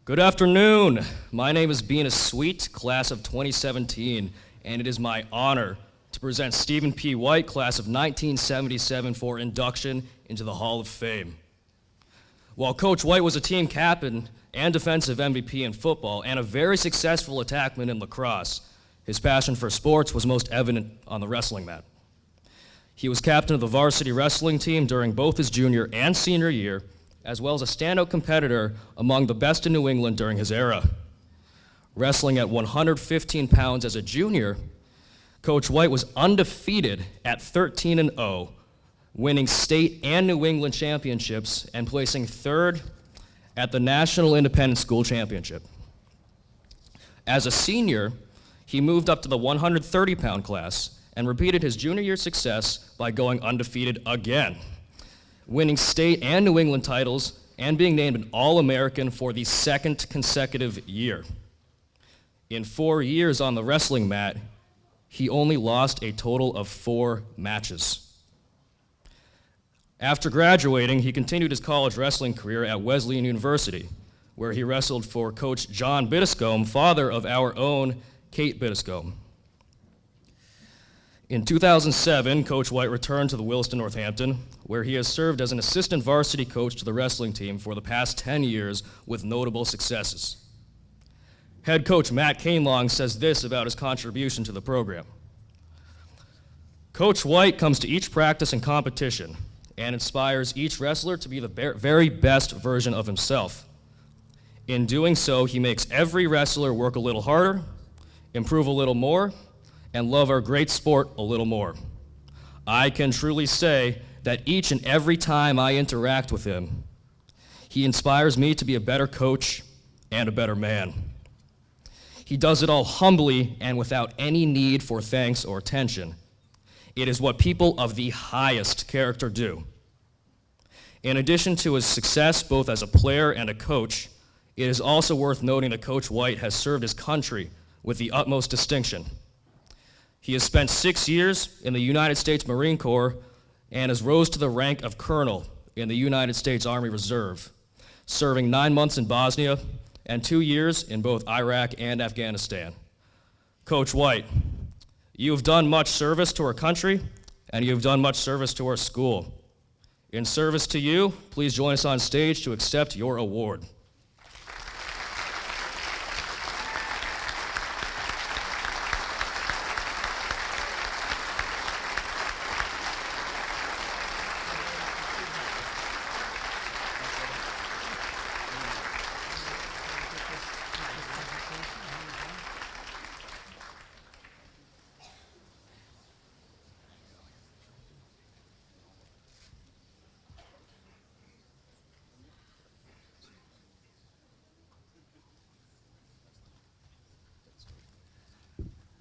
Good afternoon. My name is Beana Sweet, class of 2017, and it is my honor to present Stephen P. White, class of 1977, for induction into the Hall of Fame. While Coach White was a team captain and defensive MVP in football and a very successful attackman in lacrosse, his passion for sports was most evident on the wrestling mat. He was captain of the varsity wrestling team during both his junior and senior year, as well as a standout competitor among the best in New England during his era. Wrestling at 115 pounds as a junior, Coach White was undefeated at 13-0, winning state and New England championships and placing third at the National Independent School Championship. As a senior, he moved up to the 130-pound class and repeated his junior year success by going undefeated again, winning state and New England titles and being named an All-American for the second consecutive year. In 4 years on the wrestling mat, he only lost a total of 4 matches. After graduating, he continued his college wrestling career at Wesleyan University, where he wrestled for Coach John Biddiscombe, father of our own Kate Biddiscombe. In 2007, Coach White returned to the Williston, Northampton, where he has served as an assistant varsity coach to the wrestling team for the past 10 years with notable successes. Head coach Matt Cainlong says this about his contribution to the program. Coach White comes to each practice and competition and inspires each wrestler to be the very best version of himself. In doing so, he makes every wrestler work a little harder, improve a little more, and love our great sport a little more. I can truly say that each and every time I interact with him, he inspires me to be a better coach and a better man. He does it all humbly and without any need for thanks or attention. It is what people of the highest character do. In addition to his success both as a player and a coach, it is also worth noting that Coach White has served his country with the utmost distinction. He has spent 6 years in the United States Marine Corps and has rose to the rank of colonel in the United States Army Reserve, serving 9 months in Bosnia and 2 years in both Iraq and Afghanistan. Coach White, you have done much service to our country, and you have done much service to our school. In service to you, please join us on stage to accept your award.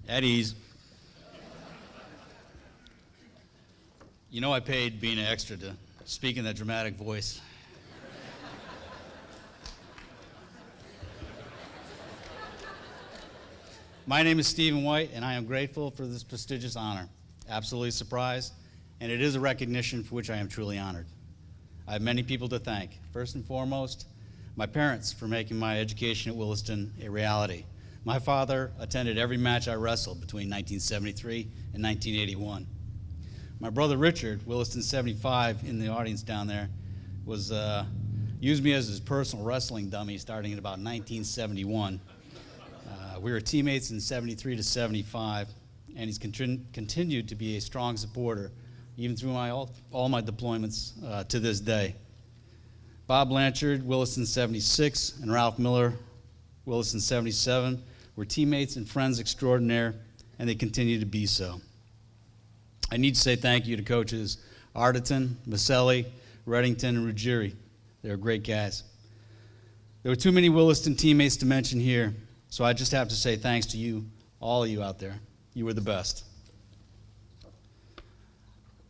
At ease. You know I paid being an extra to speak in that dramatic voice. My name is Stephen White, and I am grateful for this prestigious honor. Absolutely surprised, and it is a recognition for which I am truly honored. I have many people to thank. First and foremost, my parents for making my education at Williston a reality. My father attended every match I wrestled between 1973 and 1981. My brother Richard, Williston 75, in the audience down there, used me as his personal wrestling dummy starting in about 1971. We were teammates in 73 to 75, and he's continued to be a strong supporter, even through all my deployments to this day. Bob Blanchard, Williston 76, and Ralph Miller, Williston 77, were teammates and friends extraordinaire, and they continue to be so. I need to say thank you to coaches Arditon, Maselli, Reddington, and Ruggieri. They're great guys. There were too many Williston teammates to mention here, so I just have to say thanks to you, all of you out there. You were the best.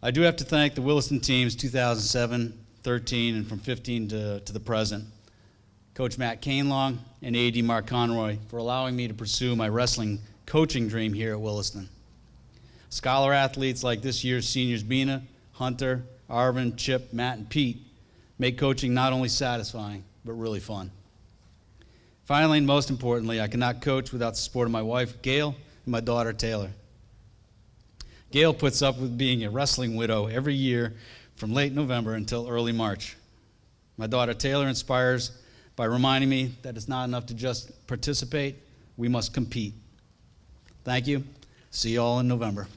I do have to thank the Williston teams 2007, 13, and from 15 to the present. Coach Matt Cainlong and AD Mark Conroy for allowing me to pursue my wrestling coaching dream here at Williston. Scholar athletes like this year's seniors Bina, Hunter, Arvin, Chip, Matt, and Pete make coaching not only satisfying, but really fun. Finally, and most importantly, I cannot coach without the support of my wife, Gail, and my daughter, Taylor. Gail puts up with being a wrestling widow every year from late November until early March. My daughter, Taylor, inspires by reminding me that it's not enough to just participate, we must compete. Thank you. See you all in November.